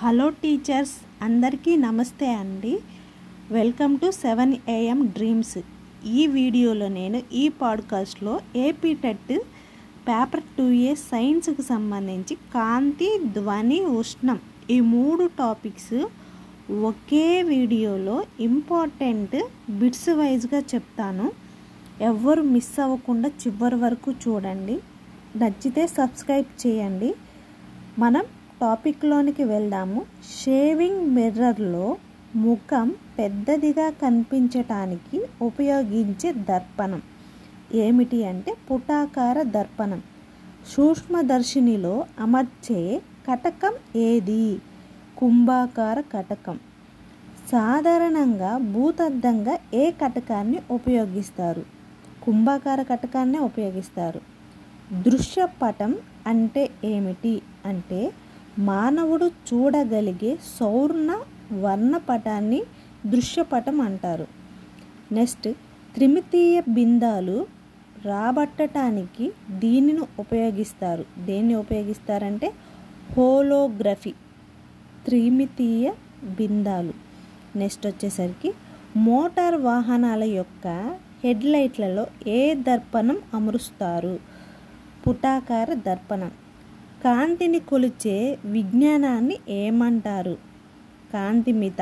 Hello teachers, అందరికీ నమస్తే అండి. Welcome to 7 AM dreams. ఈ వీడియోలో నేను ఈ పాడ్కాస్ట్లో ఏపీ టెట్ పేపర్ 2A సైన్స్కి సంబంధించి కాంతి, ధ్వని, ఉష్ణం ఈ 3 టాపిక్స్ ఒకే వీడియోలో ఇంపార్టెంట్ బిట్స్ వైజ్గా చెప్తాను. ఎవ్వరు మిస్ అవ్వకుండా చివరి వరకు చూడండి. నచ్చితే సబ్స్క్రైబ్ చేయండి. మనం టాపిక్లోనికి వెళ్దాము. షేవింగ్ మిర్రర్లో ముఖం పెద్దదిగా కనిపించటానికి ఉపయోగించే దర్పణం ఏమిటి అంటే పుటాకార దర్పణం. సూక్ష్మదర్శినిలో అమర్చే కటకం ఏది? కుంభాకార కటకం. సాధారణంగా భూతద్దంగా ఏ కటకాన్ని ఉపయోగిస్తారు? కుంభాకార కటకాన్నే ఉపయోగిస్తారు. దృశ్యపటం అంటే ఏమిటి అంటే మానవుడు చూడగలిగే సౌర్ణ వర్ణపటాన్ని దృశ్యపటం అంటారు. నెక్స్ట్, త్రిమితీయ బిందాలు రాబట్టడానికి దీనిని ఉపయోగిస్తారు. దేన్ని ఉపయోగిస్తారంటే హోలోగ్రఫీ, త్రిమితీయ బిందాలు. నెక్స్ట్ వచ్చేసరికి మోటార్ వాహనాల యొక్క హెడ్లైట్లలో ఏ దర్పణం అమరుస్తారు? పుటాకార దర్పణం. కాంతిని కొలిచే విజ్ఞానాన్ని ఏమంటారు? కాంతిమిత.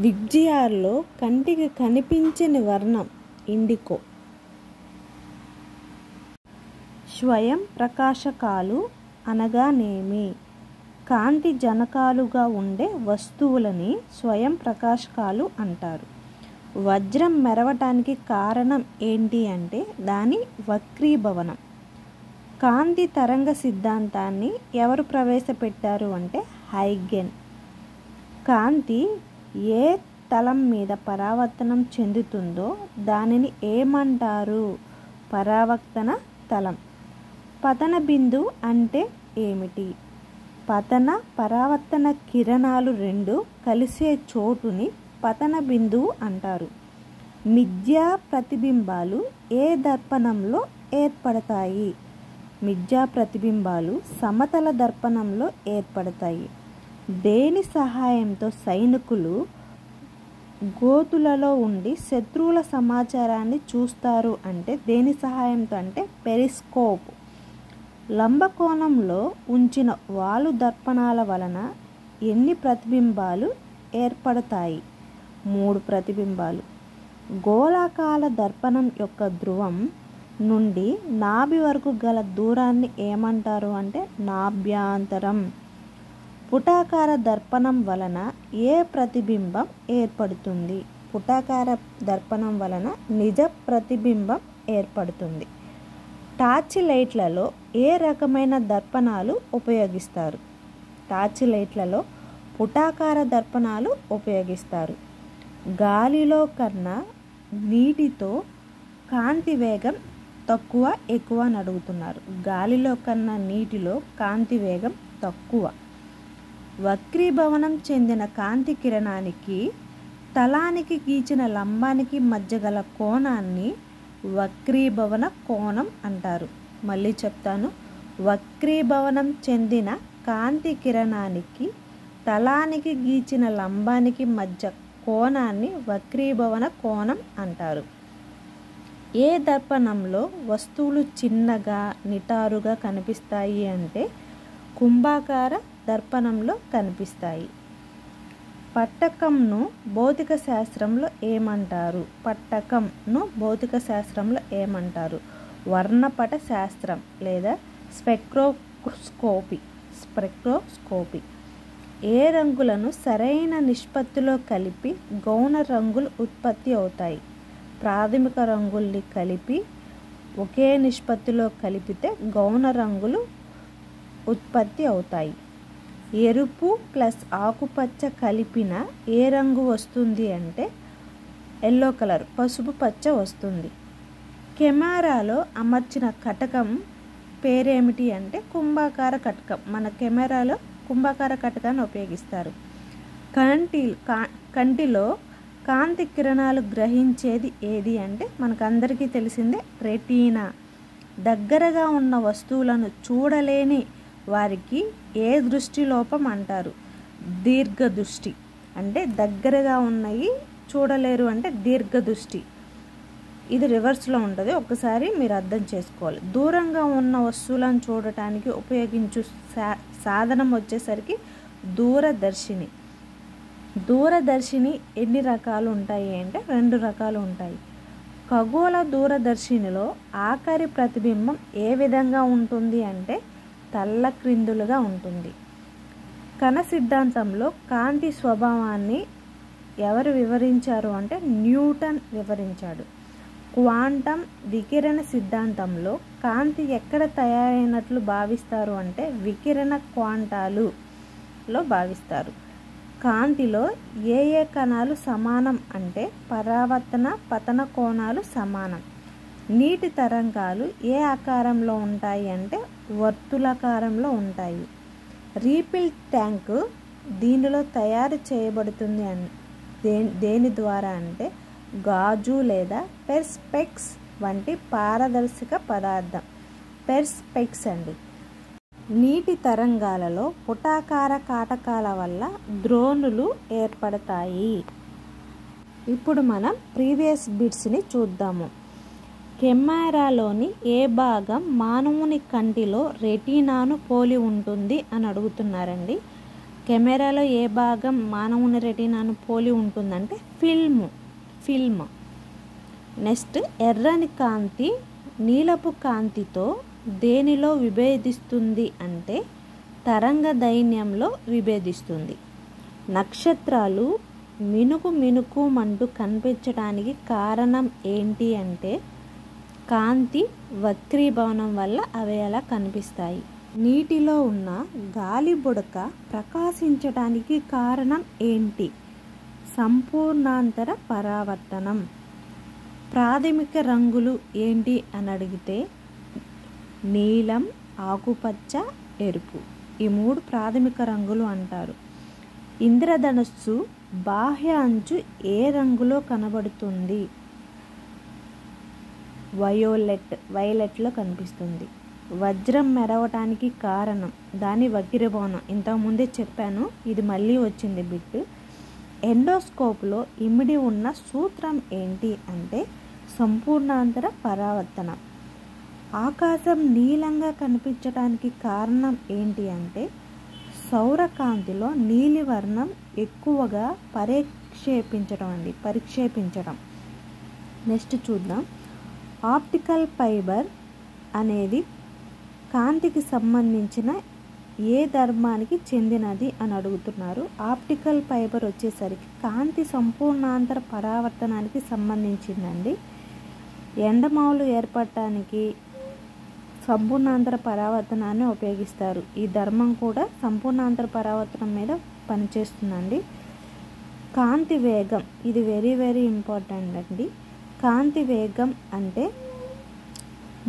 విగ్జిఆర్లో కంటికి కనిపించని వర్ణం ఇండికో. స్వయం ప్రకాశకాలు అనగానేమి? కాంతి జనకాలుగా ఉండే వస్తువులని స్వయం ప్రకాశకాలు అంటారు. వజ్రం మెరవటానికి కారణం ఏంటి అంటే దాని వక్రీభవనం. కాంతి తరంగ సిద్ధాంతాన్ని ఎవరు ప్రవేశపెట్టారు అంటే హైగెన్. కాంతి ఏ తలం మీద పరావర్తనం చెందుతుందో దానిని ఏమంటారు? పరావర్తన తలం. పతన బిందు అంటే ఏమిటి? పతన పరావర్తన కిరణాలు రెండు కలిసే చోటుని పతన బిందువు అంటారు. మిథ్యా ప్రతిబింబాలు ఏ దర్పణంలో ఏర్పడతాయి? మిథ్యా ప్రతిబింబాలు సమతల దర్పణంలో ఏర్పడతాయి. దేని సహాయంతో సైనికులు గోతులలో ఉండి శత్రువుల సమాచారాన్ని చూస్తారు అంటే దేని సహాయంతో అంటే పెరిస్కోప్. లంబకోణంలో ఉంచిన వాలు దర్పణాల వలన ఎన్ని ప్రతిబింబాలు ఏర్పడతాయి? 3 ప్రతిబింబాలు. గోళాకార దర్పణం యొక్క ధ్రువం నుండి నాభి వరకు గల దూరాన్ని ఏమంటారు అంటే నాభ్యాంతరం. పుటాకార దర్పణం వలన ఏ ప్రతిబింబం ఏర్పడుతుంది? పుటాకార దర్పణం వలన నిజ ప్రతిబింబం ఏర్పడుతుంది. టార్చ్ లైట్లలో ఏ రకమైన దర్పణాలు ఉపయోగిస్తారు? టార్చ్ లైట్లలో పుటాకార దర్పణాలు ఉపయోగిస్తారు. గాలిలో కన్నా నీటితో కాంతి వేగం తక్కువ ఎక్కువ అని అడుగుతున్నారు. గాలిలో కన్నా నీటిలో కాంతి వేగం తక్కువ. వక్రీభవనం చెందిన కాంతి కిరణానికి తలానికి గీచిన లంబానికి మధ్య గల కోణాన్ని వక్రీభవన కోణం అంటారు. మళ్ళీ చెప్తాను. వక్రీభవనం చెందిన కాంతి కిరణానికి తలానికి గీచిన లంబానికి మధ్య కోణాన్ని వక్రీభవన కోణం అంటారు. ఏ దర్పణంలో వస్తువులు చిన్నగా నిటారుగా కనిపిస్తాయి అంటే కుంభాకార దర్పణంలో కనిపిస్తాయి. పట్టకంను భౌతిక శాస్త్రంలో ఏమంటారు? పట్టకంను భౌతిక శాస్త్రంలో ఏమంటారు? వర్ణపట శాస్త్రం లేదా స్పెక్ట్రోస్కోపీ. ఏ రంగులను సరైన నిష్పత్తిలో కలిపి గౌణ రంగులు ఉత్పత్తి అవుతాయి? ప్రాథమిక రంగుల్ని కలిపి ఒకే నిష్పత్తిలో కలిపితే గౌణ రంగులు ఉత్పత్తి అవుతాయి. ఎరుపు ప్లస్ ఆకుపచ్చ కలిపిన ఏ రంగు వస్తుంది అంటే ఎల్లో కలర్, పసుపు పచ్చ వస్తుంది. కెమెరాలో అమర్చిన కటకం పేరేమిటి అంటే కుంభాకార కటకం. మన కెమెరాలో కుంభాకార కటకాన్ని ఉపయోగిస్తారు. కంటిలో కాంతి కిరణాలు గ్రహించేది ఏది అంటే మనకందరికీ తెలిసిందే రెటీనా. దగ్గరగా ఉన్న వస్తువులను చూడలేని వారికి ఏ దృష్టి లోపం అంటారు? దీర్ఘ దృష్టి. అంటే దగ్గరగా ఉన్నవి చూడలేరు అంటే దీర్ఘ దృష్టి. ఇది రివర్స్లో ఉంటుంది, ఒక్కసారి మీరు అర్థం చేసుకోవాలి. దూరంగా ఉన్న వస్తువులను చూడటానికి ఉపయోగించు సాధనం వచ్చేసరికి దూరదర్శిని. దూరదర్శిని ఎన్ని రకాలు ఉంటాయి అంటే 2 రకాలు ఉంటాయి. ఖగోళ దూరదర్శినిలో ఆఖరి ప్రతిబింబం ఏ విధంగా ఉంటుంది అంటే తల్లక్రిందులుగా ఉంటుంది. కణ సిద్ధాంతంలో కాంతి స్వభావాన్ని ఎవరు వివరించారు అంటే న్యూటన్ వివరించాడు. క్వాంటం వికిరణ సిద్ధాంతంలో కాంతి ఎక్కడ తయారైనట్లు భావిస్తారు అంటే వికిరణ క్వాంటాలులో భావిస్తారు. కాంతిలో ఏ ఏ కణాలు సమానం అంటే పరావర్తన పతన కోణాలు సమానం. నీటి తరంగాలు ఏ ఆకారంలో ఉంటాయి అంటే వర్తులాకారంలో ఉంటాయి. రీఫిల్ ట్యాంకు దీనిలో తయారు చేయబడుతుంది దేని ద్వారా అంటే గాజు లేదా పెర్స్పెక్స్ వంటి పారదర్శక పదార్థం. పెర్స్పెక్స్ అండి. నీటి తరంగాలలో పుటాకార కాటకాల వల్ల ద్రోణులు ఏర్పడతాయి. ఇప్పుడు మనం ప్రీవియస్ బిట్స్ని చూద్దాము. కెమెరాలోని ఏ భాగం మానవుని కంటిలో రెటీనాను పోలి ఉంటుంది అని అడుగుతున్నారండి. కెమెరాలో ఏ భాగం మానవుని రెటీనాను పోలి ఉంటుందంటే ఫిల్మ్. నెక్స్ట్, ఎర్రని కాంతి నీలపు కాంతితో దేనిలో విభేదిస్తుంది అంటే తరంగ దైన్యంలో విభేదిస్తుంది. నక్షత్రాలు మినుకు కనిపించడానికి కారణం ఏంటి అంటే కాంతి వక్రీభవనం వల్ల అవి అలా కనిపిస్తాయి. నీటిలో ఉన్న గాలి బుడక ప్రకాశించడానికి కారణం ఏంటి? సంపూర్ణాంతర పరావర్తనం. ప్రాథమిక రంగులు ఏంటి అని అడిగితే నీలం, ఆకుపచ్చ, ఎరుపు. ఈ 3 ప్రాథమిక రంగులు అంటారు. ఇంద్రధనుస్సు బాహ్య అంచు ఏ రంగులో కనబడుతుంది? వైలెట్లో కనిపిస్తుంది. వజ్రం మెరవటానికి కారణం దాని వక్రీభవనం. ఇంతకుముందే చెప్పాను, ఇది మళ్ళీ వచ్చింది బిట్. ఎండోస్కోప్లో ఇమిడి ఉన్న సూత్రం ఏంటి అంటే సంపూర్ణాంతర పరావర్తనం. ఆకాశం నీలంగా కనిపించడానికి కారణం ఏంటి అంటే సౌరకాంతిలో నీలివర్ణం ఎక్కువగా పరిక్షేపించడం. నెక్స్ట్ చూద్దాం. ఆప్టికల్ ఫైబర్ అనేది కాంతికి సంబంధించిన ఏ ధర్మానికి చెందినది అని అడుగుతున్నారు. ఆప్టికల్ ఫైబర్ వచ్చేసరికి కాంతి సంపూర్ణాంతర పరావర్తనానికి సంబంధించిందండి. ఎండమావులు ఏర్పడటానికి సంపూర్ణాంతర పరావర్తనాన్ని ఉపయోగిస్తారు. ఈ ధర్మం కూడా సంపూర్ణాంతర పరావర్తనం మీద పనిచేస్తుందండి. కాంతి వేగం, ఇది వెరీ వెరీ ఇంపార్టెంట్ అండి. కాంతి వేగం అంటే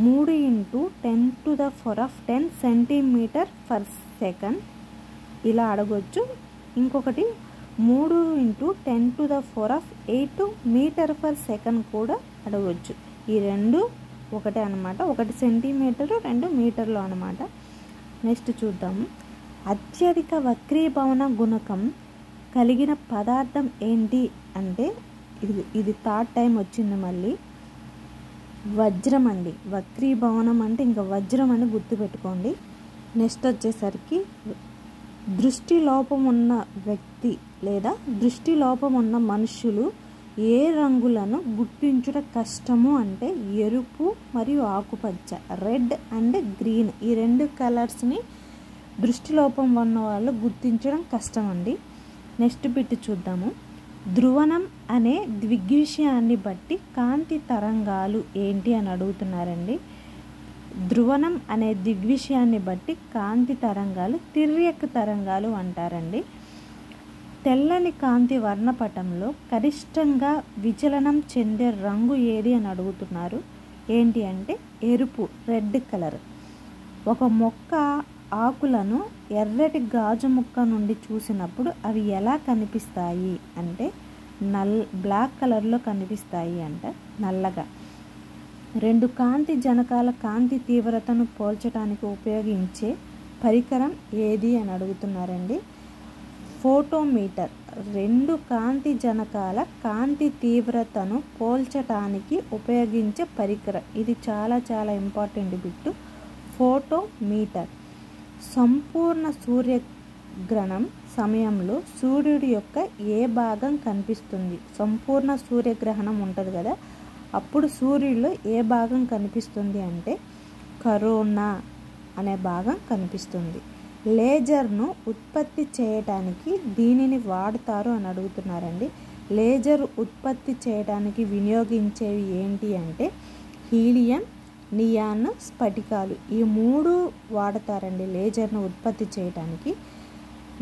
3 × 10⁻10 cm/s ఇలా అడగొచ్చు. ఇంకొకటి 3 × 10⁸ m/s కూడా అడగవచ్చు. ఈ 2 ఒకటే అనమాట. 1 సెంటీమీటరు 2 మీటర్లు అనమాట. నెక్స్ట్ చూద్దాము. అత్యధిక వక్రీభవన గుణకం కలిగిన పదార్థం ఏంటి అంటే ఇది 3rd టైం వచ్చింది మళ్ళీ. వజ్రం అండి. వక్రీభవనం అంటే ఇంకా వజ్రం అని గుర్తుపెట్టుకోండి. నెక్స్ట్ వచ్చేసరికి దృష్టి లోపం ఉన్న వ్యక్తి లేదా దృష్టి లోపం ఉన్న మనుషులు ఏ రంగులను గుర్తించుట కష్టము అంటే ఎరుపు మరియు ఆకుపచ్చ, రెడ్ అండ్ గ్రీన్. ఈ 2 కలర్స్ని దృష్టిలోపం ఉన్న వాళ్ళు గుర్తించడం కష్టం అండి. నెక్స్ట్ బిట్ చూద్దాము. ధ్రువణం అనే దృగ్విషయాన్ని బట్టి కాంతి తరంగాలు ఏంటి అని అడుగుతున్నారండి. ధ్రువణం అనే దృగ్విషయాన్ని బట్టి కాంతి తరంగాలు తిర్యక్ తరంగాలు అంటారండి. తెల్లని కాంతి వర్ణపటంలో గరిష్టంగా విచలనం చెందే రంగు ఏది అని అడుగుతున్నారు. ఏంటి అంటే ఎరుపు, రెడ్ కలర్. ఒక మొక్క ఆకులను ఎర్రటి గాజు ముక్క నుండి చూసినప్పుడు అవి ఎలా కనిపిస్తాయి అంటే బ్లాక్ కలర్లో కనిపిస్తాయి అంట, నల్లగా. 2 కాంతి జనకాల కాంతి తీవ్రతను పోల్చడానికి ఉపయోగించే పరికరం ఏది అని అడుగుతున్నారండి. ఫోటోమీటర్. 2 కాంతి జనకాల కాంతి తీవ్రతను పోల్చటానికి ఉపయోగించే పరికరం. ఇది చాలా చాలా ఇంపార్టెంట్ బిట్టు. ఫోటోమీటర్. సంపూర్ణ సూర్యగ్రహణం సమయంలో సూర్యుడి యొక్క ఏ భాగం కనిపిస్తుంది? సంపూర్ణ సూర్యగ్రహణం ఉంటుంది కదా, అప్పుడు సూర్యుడిలో ఏ భాగం కనిపిస్తుంది అంటే కరోనా అనే భాగం కనిపిస్తుంది. లేజర్ను ఉత్పత్తి చేయడానికి దీనిని వాడతారు అని అడుగుతున్నారండి. లేజర్ ఉత్పత్తి చేయడానికి వినియోగించేవి ఏంటి అంటే హీలియం, నియాన్, స్ఫటికాలు. ఈ 3 వాడతారండి లేజర్ను ఉత్పత్తి చేయడానికి.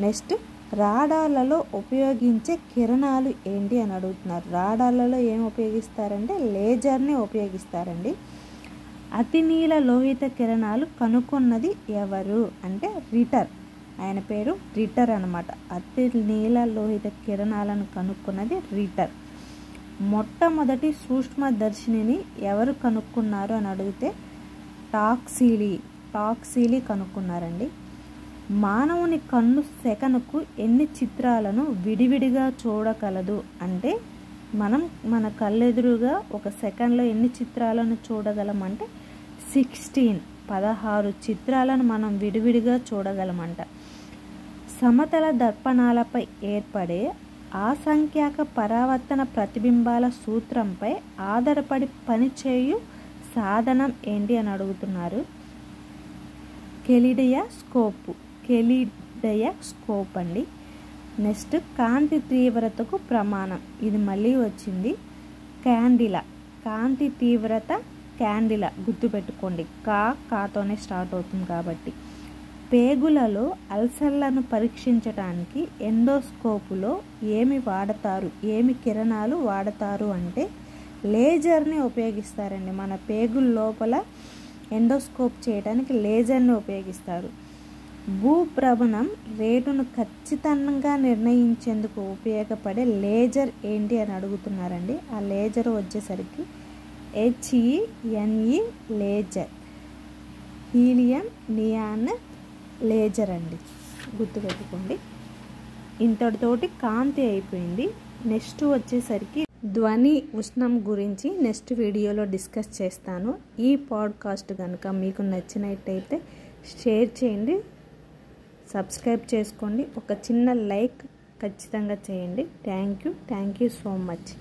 నెక్స్ట్ రాడార్లలో ఉపయోగించే కిరణాలు ఏంటి అని అడుగుతున్నారు. రాడార్లలో ఏం ఉపయోగిస్తారంటే లేజర్ని ఉపయోగిస్తారండి. అతి నీల లోహిత కిరణాలు కనుక్కున్నది ఎవరు అంటే రిటర్. ఆయన పేరు రిటర్ అన్నమాట. అతి నీల లోహిత కిరణాలను కనుక్కున్నది రిటర్. మొట్టమొదటి సూక్ష్మదర్శినిని ఎవరు కనుక్కున్నారు అని అడిగితే టాక్సీలీ కనుక్కున్నారండి. మానవుని కన్ను సెకనుకు ఎన్ని చిత్రాలను విడివిడిగా చూడగలదు అంటే మనం మన కళ్ళెదురుగా ఒక సెకండ్లో ఎన్ని చిత్రాలను చూడగలమంటే 16 చిత్రాలను మనం విడివిడిగా చూడగలమంట. సమతల దర్పణాలపై ఏర్పడే అసంఖ్యాక పరావర్తన ప్రతిబింబాల సూత్రంపై ఆధారపడి పనిచేయు సాధనం ఏంటి అని అడుగుతున్నారు. కెలిడోస్కోప్ అండి. నెక్స్ట్ కాంతి తీవ్రతకు ప్రమాణం. ఇది మళ్ళీ వచ్చింది. కాంతి తీవ్రత క్యాండిలా. గుర్తుపెట్టుకోండి, కాతోనే స్టార్ట్ అవుతుంది కాబట్టి. పేగులలో అల్సర్లను పరీక్షించడానికి ఎండోస్కోపులో ఏమి కిరణాలు వాడతారు అంటే లేజర్ని ఉపయోగిస్తారండి. మన పేగుల లోపల ఎండోస్కోప్ చేయడానికి లేజర్ని ఉపయోగిస్తారు. భూభ్రమణం రేటును ఖచ్చితంగా నిర్ణయించేందుకు ఉపయోగపడే లేజర్ ఏంటి అని అడుగుతున్నారండి. ఆ లేజర్ వచ్చేసరికి HENE laser. Helium, neon laser అండి. గుర్తుపెట్టుకోండి. ఇంతటితోటి కాంతి అయిపోయింది. నెక్స్ట్ వచ్చేసరికి ధ్వని ఉష్ణం గురించి నెక్స్ట్ వీడియోలో డిస్కస్ చేస్తాను. ఈ పాడ్కాస్ట్ కనుక మీకు నచ్చినట్టయితే షేర్ చేయండి, సబ్స్క్రైబ్ చేసుకోండి, ఒక చిన్న లైక్ ఖచ్చితంగా చేయండి. Thank you so much.